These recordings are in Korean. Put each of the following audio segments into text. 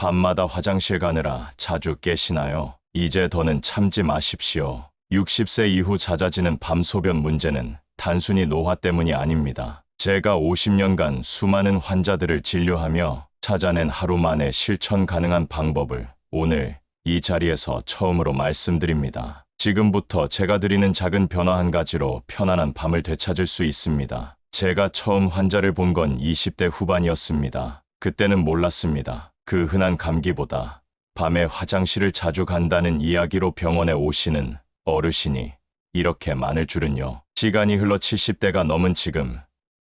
밤마다 화장실 가느라 자주 깨시나요? 이제 더는 참지 마십시오. 60세 이후 잦아지는 밤소변 문제는 단순히 노화 때문이 아닙니다. 제가 50년간 수많은 환자들을 진료하며 찾아낸 하루 만에 실천 가능한 방법을 오늘 이 자리에서 처음으로 말씀드립니다. 지금부터 제가 드리는 작은 변화 한 가지로 편안한 밤을 되찾을 수 있습니다. 제가 처음 환자를 본 건 20대 후반이었습니다. 그때는 몰랐습니다. 그 흔한 감기보다 밤에 화장실을 자주 간다는 이야기로 병원에 오시는 어르신이 이렇게 많을 줄은요. 시간이 흘러 70대가 넘은 지금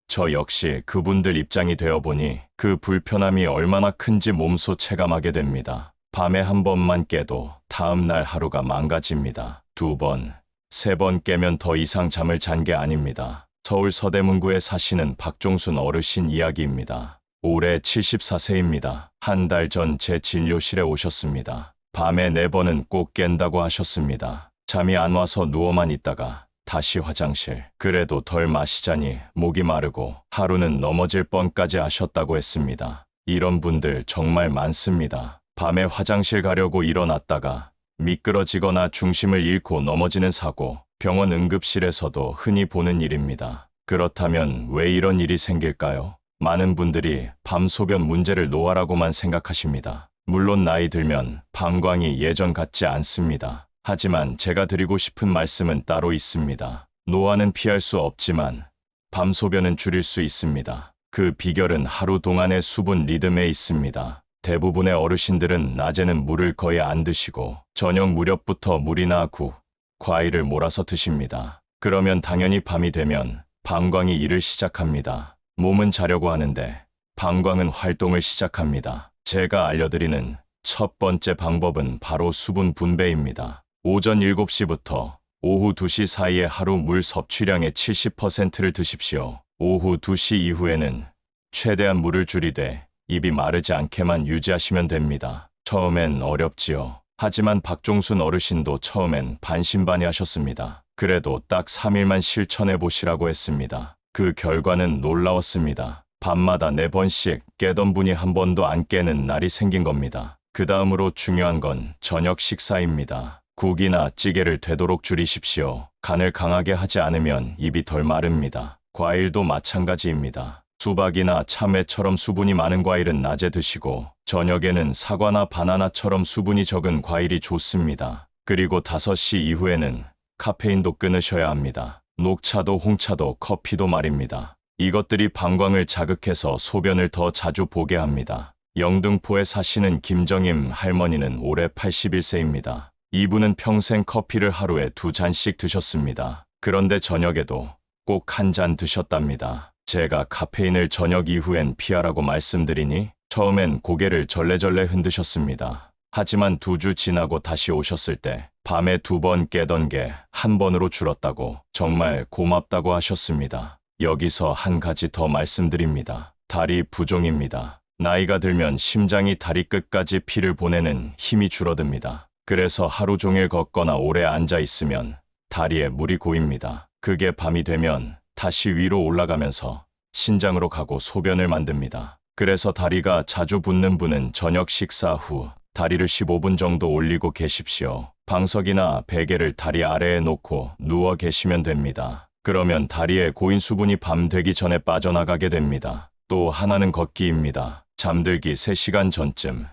저 역시 그분들 입장이 되어보니 그 불편함이 얼마나 큰지 몸소 체감하게 됩니다. 밤에 한 번만 깨도 다음날 하루가 망가집니다. 2번, 3번 깨면 더 이상 잠을 잔 게 아닙니다. 서울 서대문구에 사시는 박종순 어르신 이야기입니다. 올해 74세입니다. 한 달 전 제 진료실에 오셨습니다. 밤에 4번은 꼭 깬다고 하셨습니다. 잠이 안 와서 누워만 있다가 다시 화장실. 그래도 덜 마시자니 목이 마르고 하루는 넘어질 뻔까지 하셨다고 했습니다. 이런 분들 정말 많습니다. 밤에 화장실 가려고 일어났다가 미끄러지거나 중심을 잃고 넘어지는 사고, 병원 응급실에서도 흔히 보는 일입니다. 그렇다면 왜 이런 일이 생길까요? 많은 분들이 밤소변 문제를 노화라고만 생각하십니다. 물론 나이 들면 방광이 예전 같지 않습니다. 하지만 제가 드리고 싶은 말씀은 따로 있습니다. 노화는 피할 수 없지만 밤소변은 줄일 수 있습니다. 그 비결은 하루 동안의 수분 리듬에 있습니다. 대부분의 어르신들은 낮에는 물을 거의 안 드시고 저녁 무렵부터 물이나 국, 과일을 몰아서 드십니다. 그러면 당연히 밤이 되면 방광이 일을 시작합니다. 몸은 자려고 하는데 방광은 활동을 시작합니다. 제가 알려드리는 첫 번째 방법은 바로 수분 분배입니다. 오전 7시부터 오후 2시 사이에 하루 물 섭취량의 70%를 드십시오. 오후 2시 이후에는 최대한 물을 줄이되 입이 마르지 않게만 유지하시면 됩니다. 처음엔 어렵지요. 하지만 박종순 어르신도 처음엔 반신반의하셨습니다. 그래도 딱 3일만 실천해 보시라고 했습니다. 그 결과는 놀라웠습니다. 밤마다 4번씩 깨던 분이 한 번도 안 깨는 날이 생긴 겁니다. 그 다음으로 중요한 건 저녁 식사입니다. 국이나 찌개를 되도록 줄이십시오. 간을 강하게 하지 않으면 입이 덜 마릅니다. 과일도 마찬가지입니다. 수박이나 참외처럼 수분이 많은 과일은 낮에 드시고 저녁에는 사과나 바나나처럼 수분이 적은 과일이 좋습니다. 그리고 5시 이후에는 카페인도 끊으셔야 합니다. 녹차도 홍차도 커피도 말입니다. 이것들이 방광을 자극해서 소변을 더 자주 보게 합니다. 영등포에 사시는 김정임 할머니는 올해 81세입니다. 이분은 평생 커피를 하루에 2잔씩 드셨습니다. 그런데 저녁에도 꼭 1잔 드셨답니다. 제가 카페인을 저녁 이후엔 피하라고 말씀드리니 처음엔 고개를 절레절레 흔드셨습니다. 하지만 2주 지나고 다시 오셨을 때 밤에 2번 깨던 게 1번으로 줄었다고 정말 고맙다고 하셨습니다. 여기서 한 가지 더 말씀드립니다. 다리 부종입니다. 나이가 들면 심장이 다리 끝까지 피를 보내는 힘이 줄어듭니다. 그래서 하루 종일 걷거나 오래 앉아 있으면 다리에 물이 고입니다. 그게 밤이 되면 다시 위로 올라가면서 신장으로 가고 소변을 만듭니다. 그래서 다리가 자주 붓는 분은 저녁 식사 후 다리를 15분 정도 올리고 계십시오. 방석이나 베개를 다리 아래에 놓고 누워 계시면 됩니다. 그러면 다리에 고인 수분이 밤 되기 전에 빠져나가게 됩니다. 또 하나는 걷기입니다. 잠들기 3시간 전쯤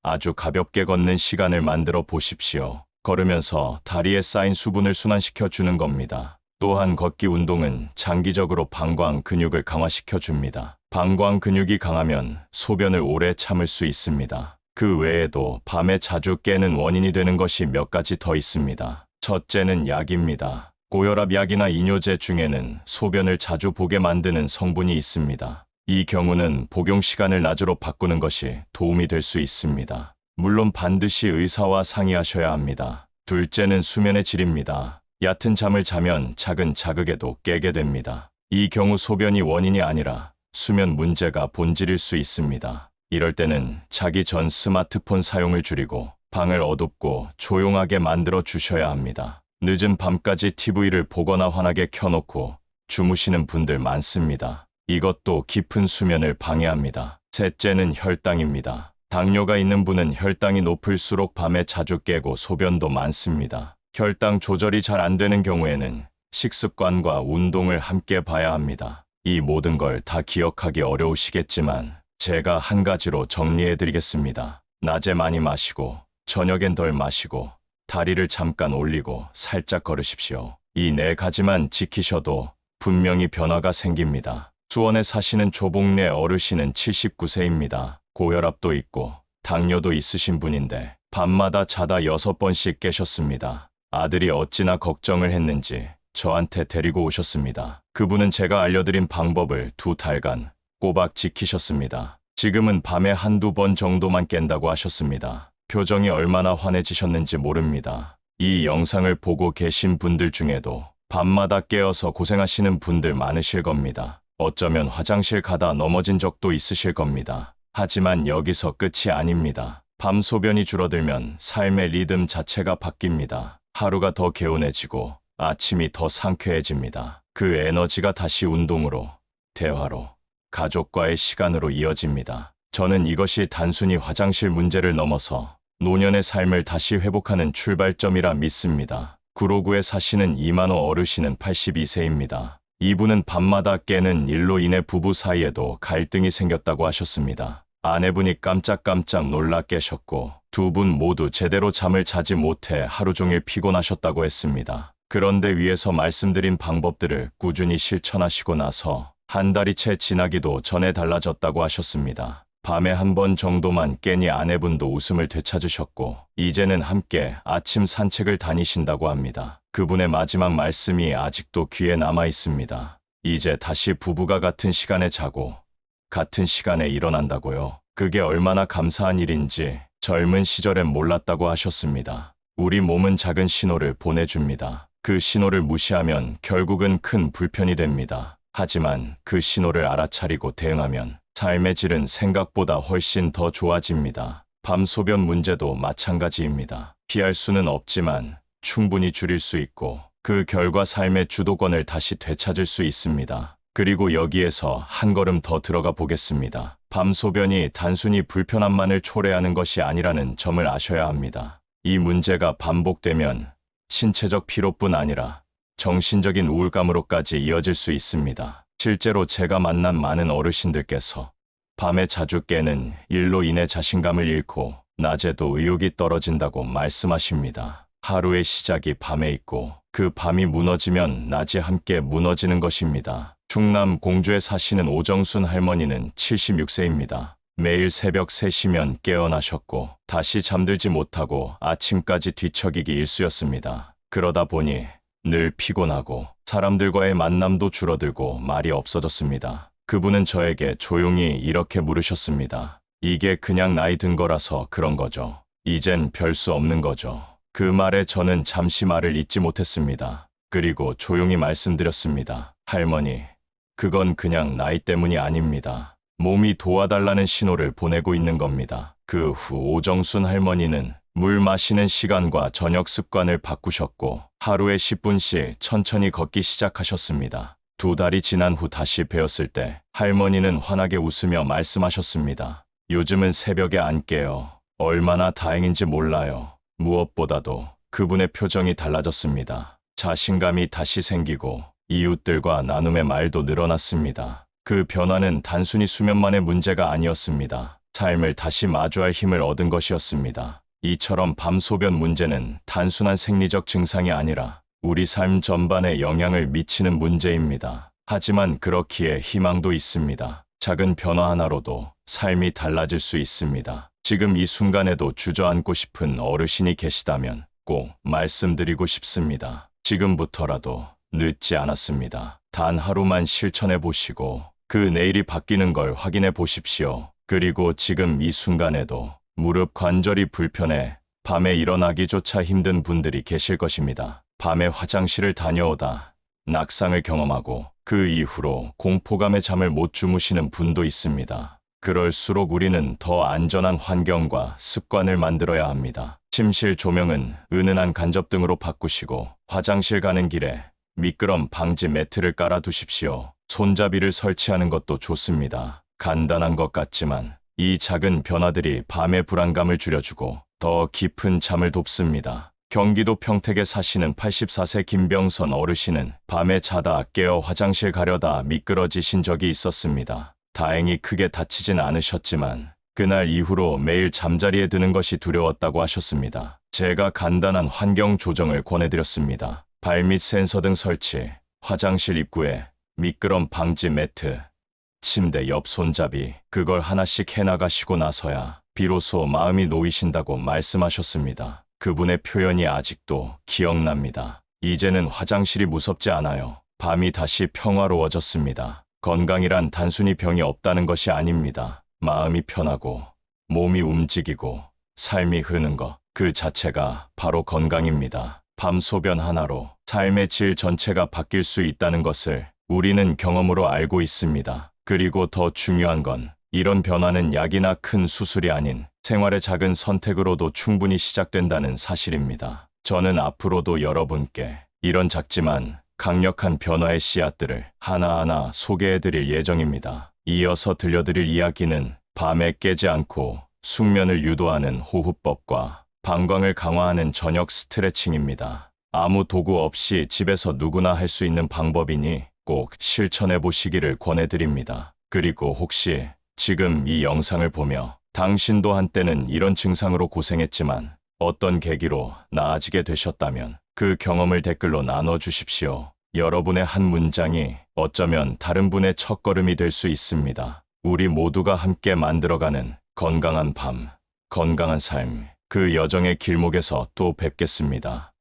아주 가볍게 걷는 시간을 만들어 보십시오. 걸으면서 다리에 쌓인 수분을 순환시켜 주는 겁니다. 또한 걷기 운동은 장기적으로 방광 근육을 강화시켜 줍니다. 방광 근육이 강하면 소변을 오래 참을 수 있습니다. 그 외에도 밤에 자주 깨는 원인이 되는 것이 몇 가지 더 있습니다. 첫째는 약입니다. 고혈압 약이나 이뇨제 중에는 소변을 자주 보게 만드는 성분이 있습니다. 이 경우는 복용 시간을 낮으로 바꾸는 것이 도움이 될 수 있습니다. 물론 반드시 의사와 상의하셔야 합니다. 둘째는 수면의 질입니다. 얕은 잠을 자면 작은 자극에도 깨게 됩니다. 이 경우 소변이 원인이 아니라 수면 문제가 본질일 수 있습니다. 이럴 때는 자기 전 스마트폰 사용을 줄이고 방을 어둡고 조용하게 만들어 주셔야 합니다. 늦은 밤까지 TV를 보거나 환하게 켜놓고 주무시는 분들 많습니다. 이것도 깊은 수면을 방해합니다. 셋째는 혈당입니다. 당뇨가 있는 분은 혈당이 높을수록 밤에 자주 깨고 소변도 많습니다. 혈당 조절이 잘 안 되는 경우에는 식습관과 운동을 함께 봐야 합니다. 이 모든 걸 다 기억하기 어려우시겠지만 제가 한 가지로 정리해 드리겠습니다. 낮에 많이 마시고 저녁엔 덜 마시고 다리를 잠깐 올리고 살짝 걸으십시오. 이 네 가지만 지키셔도 분명히 변화가 생깁니다. 수원에 사시는 조복래 어르신은 79세입니다. 고혈압도 있고 당뇨도 있으신 분인데 밤마다 자다 6번씩 깨셨습니다. 아들이 어찌나 걱정을 했는지 저한테 데리고 오셨습니다. 그분은 제가 알려드린 방법을 2달간 꼬박 지키셨습니다. 지금은 밤에 한두 번 정도만 깬다고 하셨습니다. 표정이 얼마나 환해지셨는지 모릅니다. 이 영상을 보고 계신 분들 중에도 밤마다 깨어서 고생하시는 분들 많으실 겁니다. 어쩌면 화장실 가다 넘어진 적도 있으실 겁니다. 하지만 여기서 끝이 아닙니다. 밤 소변이 줄어들면 삶의 리듬 자체가 바뀝니다. 하루가 더 개운해지고 아침이 더 상쾌해집니다. 그 에너지가 다시 운동으로, 대화로, 가족과의 시간으로 이어집니다. 저는 이것이 단순히 화장실 문제를 넘어서 노년의 삶을 다시 회복하는 출발점이라 믿습니다. 구로구에 사시는 이만호 어르신은 82세입니다. 이분은 밤마다 깨는 일로 인해 부부 사이에도 갈등이 생겼다고 하셨습니다. 아내분이 깜짝깜짝 놀라 깨셨고 두 분 모두 제대로 잠을 자지 못해 하루 종일 피곤하셨다고 했습니다. 그런데 위에서 말씀드린 방법들을 꾸준히 실천하시고 나서 한 달이 채 지나기도 전에 달라졌다고 하셨습니다. 밤에 한 번 정도만 깨니 아내분도 웃음을 되찾으셨고 이제는 함께 아침 산책을 다니신다고 합니다. 그분의 마지막 말씀이 아직도 귀에 남아 있습니다. 이제 다시 부부가 같은 시간에 자고 같은 시간에 일어난다고요. 그게 얼마나 감사한 일인지 젊은 시절엔 몰랐다고 하셨습니다. 우리 몸은 작은 신호를 보내줍니다. 그 신호를 무시하면 결국은 큰 불편이 됩니다. 하지만 그 신호를 알아차리고 대응하면 삶의 질은 생각보다 훨씬 더 좋아집니다. 밤 소변 문제도 마찬가지입니다. 피할 수는 없지만 충분히 줄일 수 있고 그 결과 삶의 주도권을 다시 되찾을 수 있습니다. 그리고 여기에서 한 걸음 더 들어가 보겠습니다. 밤 소변이 단순히 불편함만을 초래하는 것이 아니라는 점을 아셔야 합니다. 이 문제가 반복되면 신체적 피로뿐 아니라 정신적인 우울감으로까지 이어질 수 있습니다. 실제로 제가 만난 많은 어르신들께서 밤에 자주 깨는 일로 인해 자신감을 잃고 낮에도 의욕이 떨어진다고 말씀하십니다. 하루의 시작이 밤에 있고 그 밤이 무너지면 낮이 함께 무너지는 것입니다. 충남 공주에 사시는 오정순 할머니는 76세입니다. 매일 새벽 3시면 깨어나셨고 다시 잠들지 못하고 아침까지 뒤척이기 일쑤였습니다. 그러다 보니 늘 피곤하고 사람들과의 만남도 줄어들고 말이 없어졌습니다. 그분은 저에게 조용히 이렇게 물으셨습니다. 이게 그냥 나이 든 거라서 그런 거죠. 이젠 별 수 없는 거죠. 그 말에 저는 잠시 말을 잇지 못했습니다. 그리고 조용히 말씀드렸습니다. 할머니, 그건 그냥 나이 때문이 아닙니다. 몸이 도와달라는 신호를 보내고 있는 겁니다. 그 후 오정순 할머니는 물 마시는 시간과 저녁 습관을 바꾸셨고 하루에 10분씩 천천히 걷기 시작하셨습니다. 2달이 지난 후 다시 뵈었을 때 할머니는 환하게 웃으며 말씀하셨습니다. 요즘은 새벽에 안 깨요. 얼마나 다행인지 몰라요. 무엇보다도 그분의 표정이 달라졌습니다. 자신감이 다시 생기고 이웃들과 나눔의 말도 늘어났습니다. 그 변화는 단순히 수면만의 문제가 아니었습니다. 삶을 다시 마주할 힘을 얻은 것이었습니다. 이처럼 밤 소변 문제는 단순한 생리적 증상이 아니라 우리 삶 전반에 영향을 미치는 문제입니다. 하지만 그렇기에 희망도 있습니다. 작은 변화 하나로도 삶이 달라질 수 있습니다. 지금 이 순간에도 주저앉고 싶은 어르신이 계시다면 꼭 말씀드리고 싶습니다. 지금부터라도 늦지 않았습니다. 단 하루만 실천해 보시고 그 내일이 바뀌는 걸 확인해 보십시오. 그리고 지금 이 순간에도 무릎 관절이 불편해 밤에 일어나기조차 힘든 분들이 계실 것입니다. 밤에 화장실을 다녀오다 낙상을 경험하고 그 이후로 공포감에 잠을 못 주무시는 분도 있습니다. 그럴수록 우리는 더 안전한 환경과 습관을 만들어야 합니다. 침실 조명은 은은한 간접등으로 바꾸시고 화장실 가는 길에 미끄럼 방지 매트를 깔아 두십시오. 손잡이를 설치하는 것도 좋습니다. 간단한 것 같지만 이 작은 변화들이 밤의 불안감을 줄여주고 더 깊은 잠을 돕습니다. 경기도 평택에 사시는 84세 김병선 어르신은 밤에 자다 깨어 화장실 가려다 미끄러지신 적이 있었습니다. 다행히 크게 다치진 않으셨지만 그날 이후로 매일 잠자리에 드는 것이 두려웠다고 하셨습니다. 제가 간단한 환경 조정을 권해드렸습니다. 발밑 센서 등 설치, 화장실 입구에 미끄럼 방지 매트, 침대 옆 손잡이, 그걸 하나씩 해나가시고 나서야 비로소 마음이 놓이신다고 말씀하셨습니다. 그분의 표현이 아직도 기억납니다. 이제는 화장실이 무섭지 않아요. 밤이 다시 평화로워졌습니다. 건강이란 단순히 병이 없다는 것이 아닙니다. 마음이 편하고 몸이 움직이고 삶이 흐는 것, 그 자체가 바로 건강입니다. 밤소변 하나로 삶의 질 전체가 바뀔 수 있다는 것을 우리는 경험으로 알고 있습니다. 그리고 더 중요한 건 이런 변화는 약이나 큰 수술이 아닌 생활의 작은 선택으로도 충분히 시작된다는 사실입니다. 저는 앞으로도 여러분께 이런 작지만 강력한 변화의 씨앗들을 하나하나 소개해드릴 예정입니다. 이어서 들려드릴 이야기는 밤에 깨지 않고 숙면을 유도하는 호흡법과 방광을 강화하는 저녁 스트레칭입니다. 아무 도구 없이 집에서 누구나 할 수 있는 방법이니 꼭 실천해 보시기를 권해드립니다. 그리고 혹시 지금 이 영상을 보며 당신도 한때는 이런 증상으로 고생했지만 어떤 계기로 나아지게 되셨다면 그 경험을 댓글로 나눠주십시오. 여러분의 한 문장이 어쩌면 다른 분의 첫걸음이 될 수 있습니다. 우리 모두가 함께 만들어가는 건강한 밤, 건강한 삶, 그 여정의 길목에서 또 뵙겠습니다.